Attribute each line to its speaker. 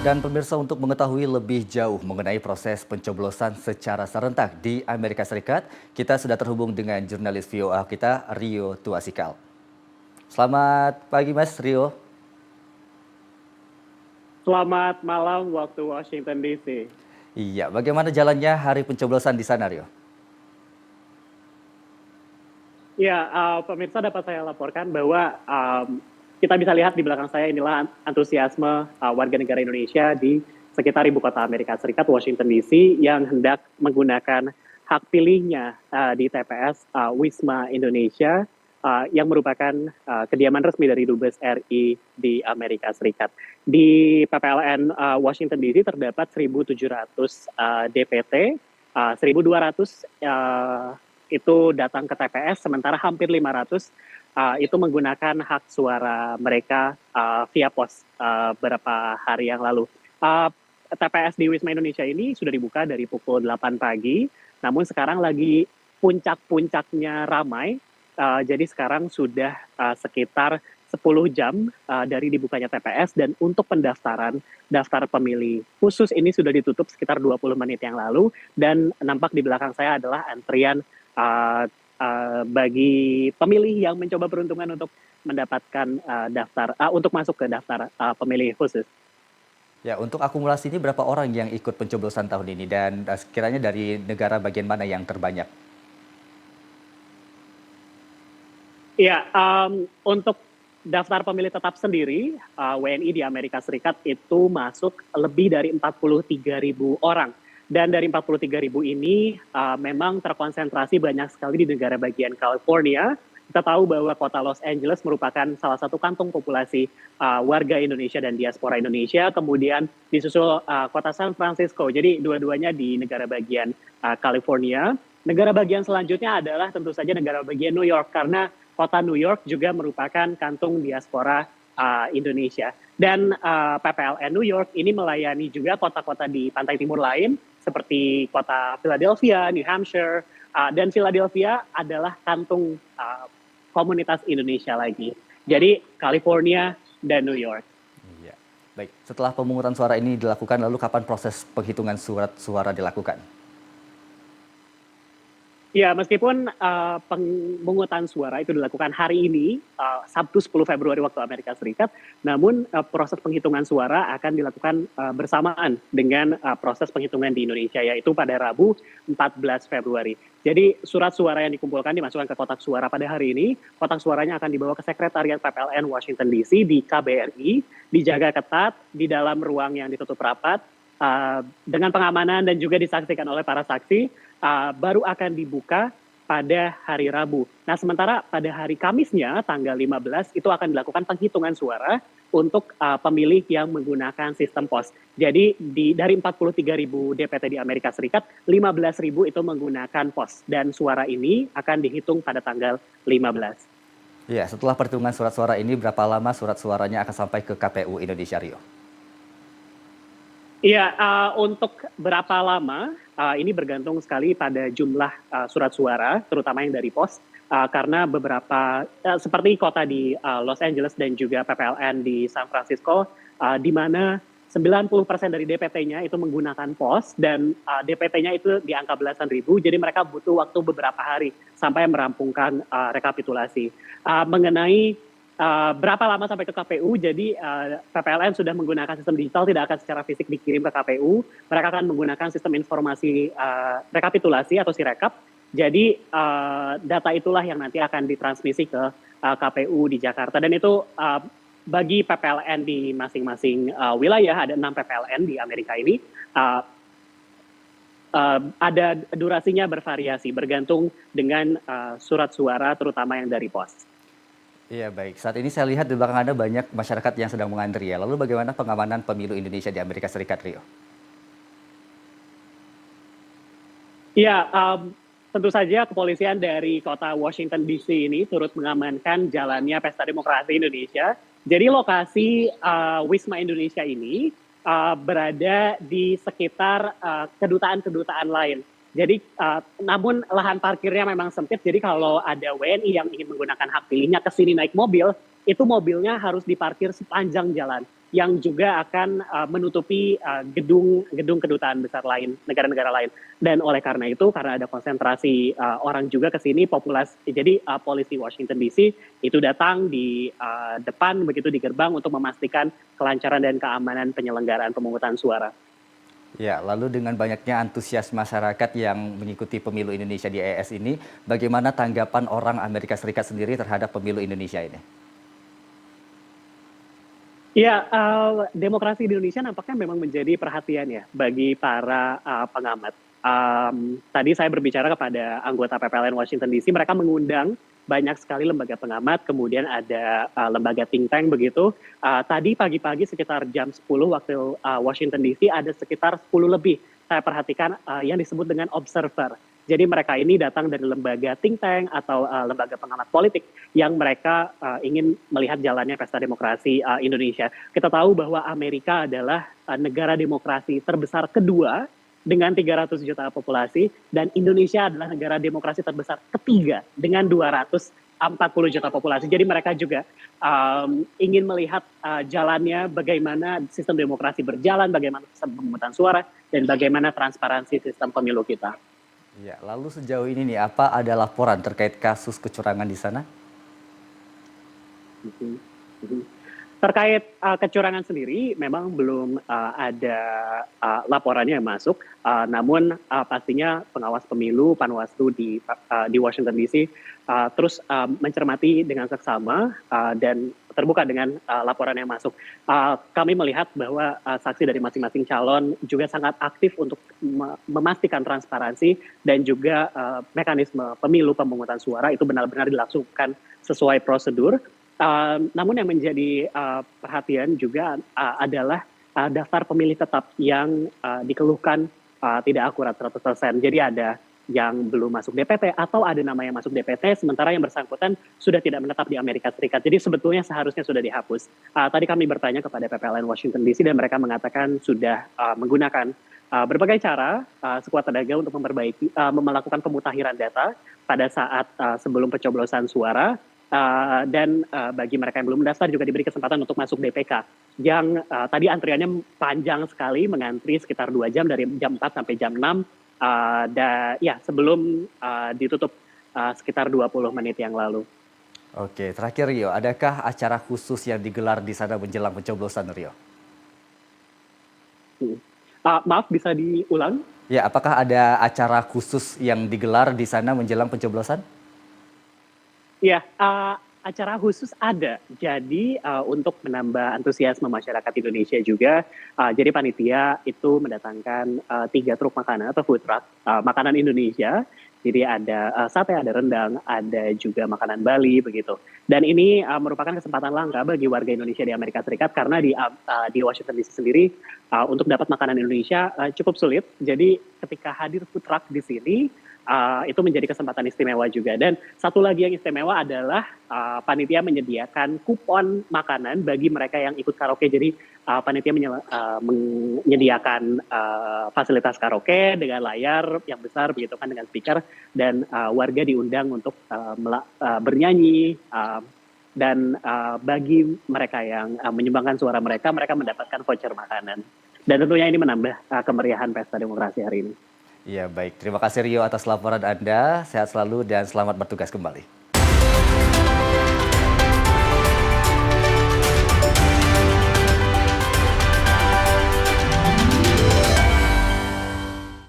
Speaker 1: Dan pemirsa untuk mengetahui lebih jauh mengenai proses pencoblosan secara serentak di Amerika Serikat, kita sudah terhubung dengan jurnalis VOA kita, Rio Tuasikal. Selamat pagi Mas Rio.
Speaker 2: Selamat malam waktu Washington DC.
Speaker 1: Iya, bagaimana jalannya hari pencoblosan di sana Rio?
Speaker 2: Ya, pemirsa dapat saya laporkan bahwa kita bisa lihat di belakang saya inilah antusiasme warga negara Indonesia di sekitar ibu kota Amerika Serikat, Washington DC, yang hendak menggunakan hak pilihnya di TPS Wisma Indonesia, yang merupakan kediaman resmi dari Dubes RI di Amerika Serikat. Di PPLN Washington DC terdapat 1.700 DPT, 1.200 itu datang ke TPS, sementara hampir 500 itu menggunakan hak suara mereka via pos beberapa hari yang lalu. TPS di Wisma Indonesia ini sudah dibuka dari pukul 8 pagi, namun sekarang lagi puncak-puncaknya ramai, jadi sekarang sudah sekitar 10 jam dari dibukanya TPS, dan untuk pendaftaran daftar pemilih khusus ini sudah ditutup sekitar 20 menit yang lalu, dan nampak di belakang saya adalah antrian bagi pemilih yang mencoba peruntungan untuk mendapatkan untuk masuk ke daftar pemilih khusus.
Speaker 1: Ya, untuk akumulasi ini berapa orang yang ikut pencoblosan tahun ini dan sekiranya dari negara bagian mana yang terbanyak?
Speaker 2: Ya, untuk daftar pemilih tetap sendiri, WNI di Amerika Serikat itu masuk lebih dari 43.000 orang. Dan dari 43.000 ini memang terkonsentrasi banyak sekali di negara bagian California. Kita tahu bahwa kota Los Angeles merupakan salah satu kantong populasi warga Indonesia dan diaspora Indonesia. Kemudian disusul kota San Francisco. Jadi dua-duanya di negara bagian California. Negara bagian selanjutnya adalah tentu saja negara bagian New York, karena kota New York juga merupakan kantung diaspora Indonesia. Dan PPLN New York ini melayani juga kota-kota di pantai timur lain, seperti kota Philadelphia, New Hampshire, dan Philadelphia adalah kantung komunitas Indonesia lagi. Jadi California dan New York.
Speaker 1: Iya. Baik, setelah pemungutan suara ini dilakukan, lalu kapan proses penghitungan surat suara dilakukan?
Speaker 2: Ya, meskipun pemungutan suara itu dilakukan hari ini, Sabtu 10 Februari waktu Amerika Serikat, namun proses penghitungan suara akan dilakukan bersamaan dengan proses penghitungan di Indonesia, yaitu pada Rabu 14 Februari. Jadi surat suara yang dikumpulkan dimasukkan ke kotak suara pada hari ini, kotak suaranya akan dibawa ke Sekretariat PPLN Washington DC di KBRI, dijaga ketat di dalam ruang yang ditutup rapat, dengan pengamanan dan juga disaksikan oleh para saksi, baru akan dibuka pada hari Rabu. Nah, sementara pada hari Kamisnya, tanggal 15, itu akan dilakukan penghitungan suara untuk pemilih yang menggunakan sistem pos. Jadi dari 43.000 DPT di Amerika Serikat, 15.000 itu menggunakan pos. Dan suara ini akan dihitung pada tanggal 15.
Speaker 1: Ya, setelah perhitungan surat suara ini, berapa lama surat suaranya akan sampai ke KPU Indonesia, Rio?
Speaker 2: Iya, untuk berapa lama ini bergantung sekali pada jumlah surat suara, terutama yang dari pos, karena beberapa seperti kota di Los Angeles dan juga PPLN di San Francisco, di mana 90% dari DPT-nya itu menggunakan pos, dan DPT-nya itu di angka belasan ribu, jadi mereka butuh waktu beberapa hari sampai merampungkan rekapitulasi. Mengenai berapa lama sampai ke KPU, jadi PPLN sudah menggunakan sistem digital, tidak akan secara fisik dikirim ke KPU, mereka akan menggunakan sistem informasi rekapitulasi atau Sirekap. Jadi data itulah yang nanti akan ditransmisi ke KPU di Jakarta, dan itu bagi PPLN di masing-masing wilayah, ada 6 PPLN di Amerika ini, ada durasinya bervariasi, bergantung dengan surat suara terutama yang dari pos.
Speaker 1: Iya, baik. Saat ini saya lihat di belakang Anda banyak masyarakat yang sedang mengantri ya. Lalu bagaimana pengamanan pemilu Indonesia di Amerika Serikat, Rio?
Speaker 2: Ya, tentu saja kepolisian dari kota Washington DC ini turut mengamankan jalannya pesta demokrasi Indonesia. Jadi lokasi Wisma Indonesia ini berada di sekitar kedutaan-kedutaan lain. Jadi namun lahan parkirnya memang sempit, jadi kalau ada WNI yang ingin menggunakan hak pilihnya ke sini naik mobil, itu mobilnya harus diparkir sepanjang jalan. yang juga akan menutupi gedung kedutaan besar lain, negara-negara lain. Dan oleh karena itu, karena ada konsentrasi orang juga ke sini, jadi polisi Washington DC itu datang di depan, begitu di gerbang untuk memastikan kelancaran dan keamanan penyelenggaraan pemungutan suara.
Speaker 1: Ya, lalu dengan banyaknya antusias masyarakat yang mengikuti pemilu Indonesia di ES ini, bagaimana tanggapan orang Amerika Serikat sendiri terhadap pemilu Indonesia ini?
Speaker 2: Ya, demokrasi di Indonesia nampaknya memang menjadi perhatian ya bagi para pengamat. Tadi saya berbicara kepada anggota PPLN Washington DC, mereka mengundang banyak sekali lembaga pengamat, kemudian ada lembaga think tank begitu. Tadi pagi-pagi sekitar jam 10 waktu Washington DC ada sekitar 10 lebih. Saya perhatikan yang disebut dengan observer. Jadi mereka ini datang dari lembaga think tank atau lembaga pengamat politik yang mereka ingin melihat jalannya pesta demokrasi Indonesia. Kita tahu bahwa Amerika adalah negara demokrasi terbesar kedua dengan 300 juta populasi, dan Indonesia adalah negara demokrasi terbesar ketiga dengan 240 juta populasi. Jadi mereka juga ingin melihat jalannya bagaimana sistem demokrasi berjalan, bagaimana sistem pemungutan suara, dan bagaimana transparansi sistem pemilu kita.
Speaker 1: Ya, lalu sejauh ini nih, apa ada laporan terkait kasus kecurangan di sana?
Speaker 2: Mhm, mhm. Terkait kecurangan sendiri, memang belum ada laporannya yang masuk. Namun pastinya pengawas pemilu Panwaslu di Washington DC terus mencermati dengan seksama dan terbuka dengan laporan yang masuk. Kami melihat bahwa saksi dari masing-masing calon juga sangat aktif untuk memastikan transparansi dan juga mekanisme pemilu pemungutan suara itu benar-benar dilangsungkan sesuai prosedur. Namun yang menjadi perhatian juga adalah daftar pemilih tetap yang dikeluhkan tidak akurat 100%. Jadi ada yang belum masuk DPT atau ada nama yang masuk DPT, sementara yang bersangkutan sudah tidak menetap di Amerika Serikat. Jadi sebetulnya seharusnya sudah dihapus. Tadi kami bertanya kepada PPLN Washington DC dan mereka mengatakan sudah menggunakan berbagai cara sekuat tenaga untuk melakukan pemutahiran data pada saat sebelum pencoblosan suara. Dan bagi mereka yang belum mendaftar juga diberi kesempatan untuk masuk DPK yang tadi antriannya panjang sekali, mengantri sekitar 2 jam dari jam 4 sampai jam 6 sebelum ditutup sekitar 20 menit yang lalu.
Speaker 1: Oke, terakhir Rio, adakah acara khusus yang digelar di sana menjelang pencoblosan, Rio?
Speaker 2: Maaf, bisa diulang?
Speaker 1: Ya, apakah ada acara khusus yang digelar di sana menjelang pencoblosan?
Speaker 2: Iya, acara khusus ada. Jadi untuk menambah antusiasme masyarakat Indonesia juga, jadi panitia itu mendatangkan 3 truk makanan atau food truck makanan Indonesia. Jadi ada sate, ada rendang, ada juga makanan Bali begitu. Dan ini merupakan kesempatan langka bagi warga Indonesia di Amerika Serikat karena di Washington DC sendiri untuk dapat makanan Indonesia cukup sulit. Jadi ketika hadir food truck di sini, itu menjadi kesempatan istimewa juga. Dan satu lagi yang istimewa adalah panitia menyediakan kupon makanan bagi mereka yang ikut karaoke. Jadi panitia menyediakan fasilitas karaoke dengan layar yang besar begitu kan, dengan speaker, dan warga diundang untuk bernyanyi, dan bagi mereka yang menyumbangkan suara mereka mendapatkan voucher makanan. Dan tentunya ini menambah kemeriahan pesta demokrasi hari ini.
Speaker 1: Iya, baik. Terima kasih Rio atas laporan Anda. Sehat selalu dan selamat bertugas kembali.